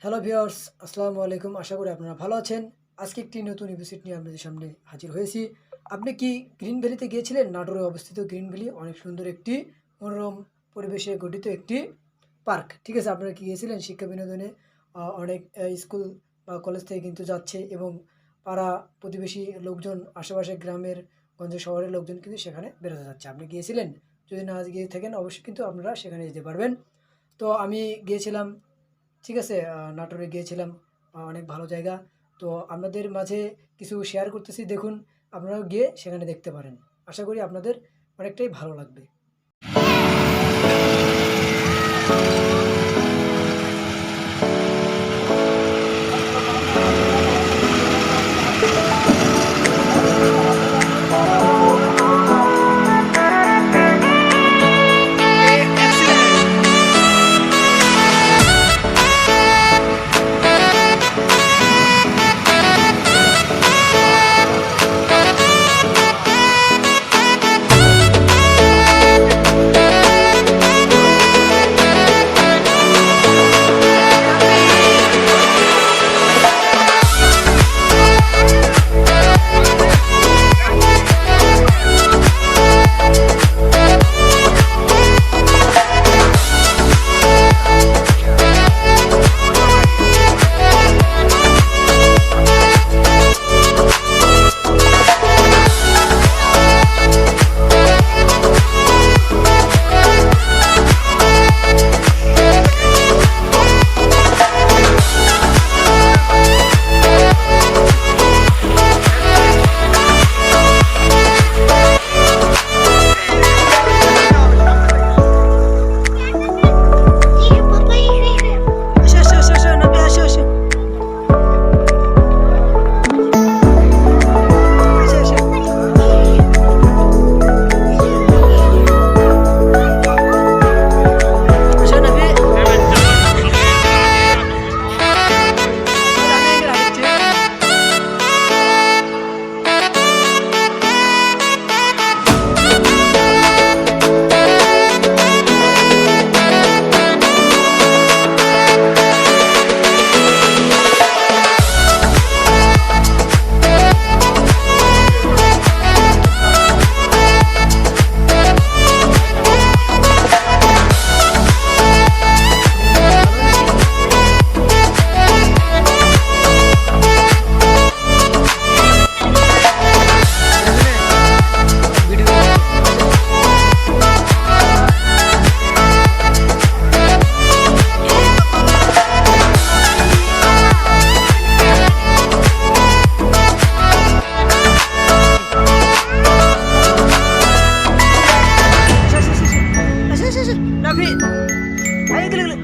Hello viewers, আসসালামু আলাইকুম। আশা করি আপনারা ভালো আছেন। আজকে একটি নতুন এপিসোড নিয়ে আপনাদের সামনে হাজির হয়েছি। আপনি কি গ্রিন ভ্যালিতে গিয়েছিলেন? নাটোরে অবস্থিত গ্রিন ভ্যালি অনেক সুন্দর একটি মনোরম পরিবেশে গঠিত একটি পার্ক। ঠিক আছে, আপনারা কি গিয়েছিলেন? শিক্ষা বিনোদনে অনেক স্কুল বা কলেজ থেকে কিন্তু যাচ্ছে এবং পাড়া প্রতিবেশী লোকজন, আশেপাশে গ্রামের গঞ্জে শহরের লোকজন কিন্তু সেখানে বেড়াতে যাচ্ছে। আপনি গিয়েছিলেন? যদি না গিয়ে থাকেন অবশ্যই কিন্তু আপনারা সেখানে যেতে পারবেন। তো আমি গিয়েছিলাম, ঠিক আছে? নাটোরে গিয়েছিলাম। অনেক ভালো জায়গা। তো আপনাদের মাঝে কিছু শেয়ার করতেছি, দেখুন। আপনারাও গিয়ে সেখানে দেখতে পারেন। আশা করি আপনাদের অনেকটাই ভালো লাগবে। আসো, আসো, আসো, আসো, নাবি, আসো, আসো। আসো, আসো। আসো, নাবি। আমি আগে হাঁটছি। ভিডিও আসো, আসো, আসো, আসো, আসো, আসো, নাবি। আয়, গেলে, গেলে।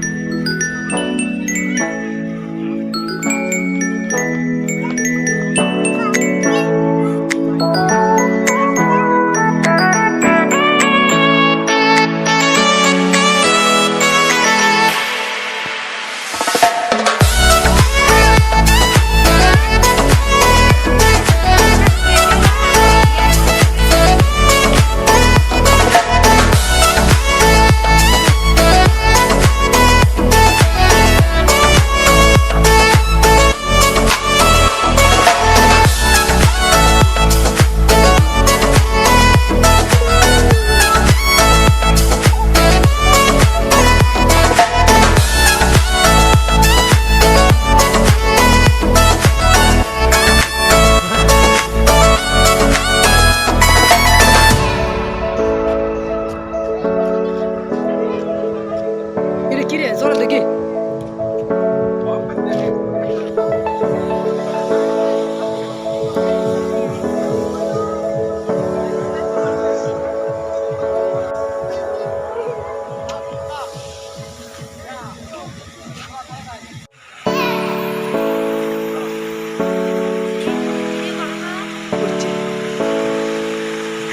এটা কি রে? চলো দেখি। করছি।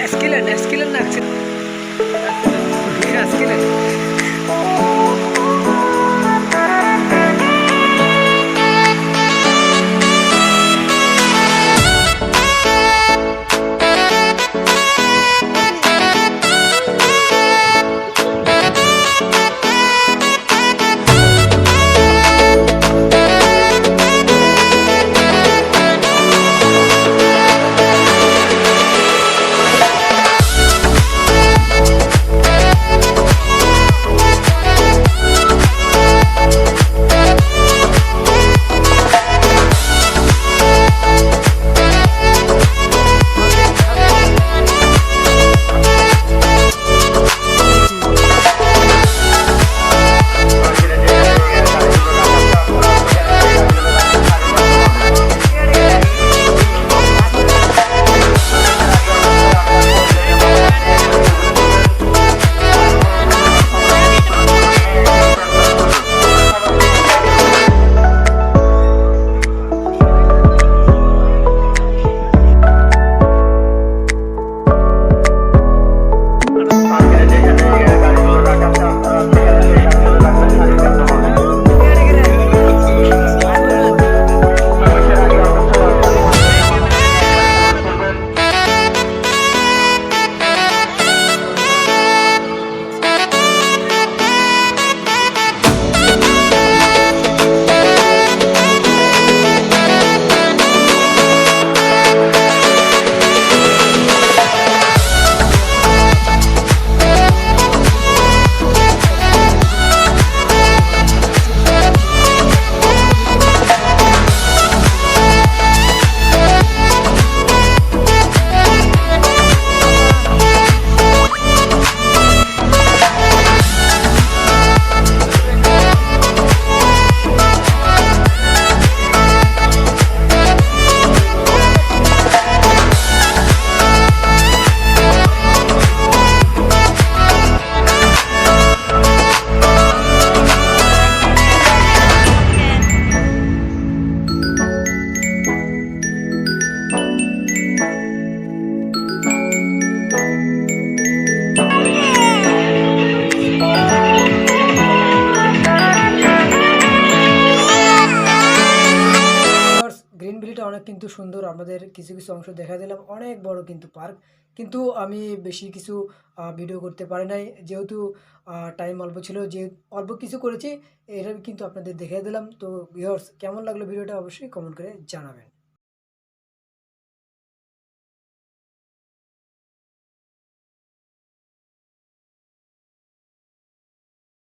এসকেলেন, এসকেলেন না অ্যাক্সেল? এসকেলেন। কিন্তু সুন্দর, আমাদের কিছু কিছু অংশ দেখা দিলাম, অনেক বড় কিন্তু পার্ক। কিন্তু আমি বেশি কিছু ভিডিও করতে পারি নাই, যেহেতু টাইম অল্প ছিল, যে অল্প কিছু করেছি এটা কিন্তু আপনাদের দেখিয়ে দিলাম। তো ভিউয়ার্স, কেমন লাগলো ভিডিওটা অবশ্যই কমেন্ট করে জানাবেন।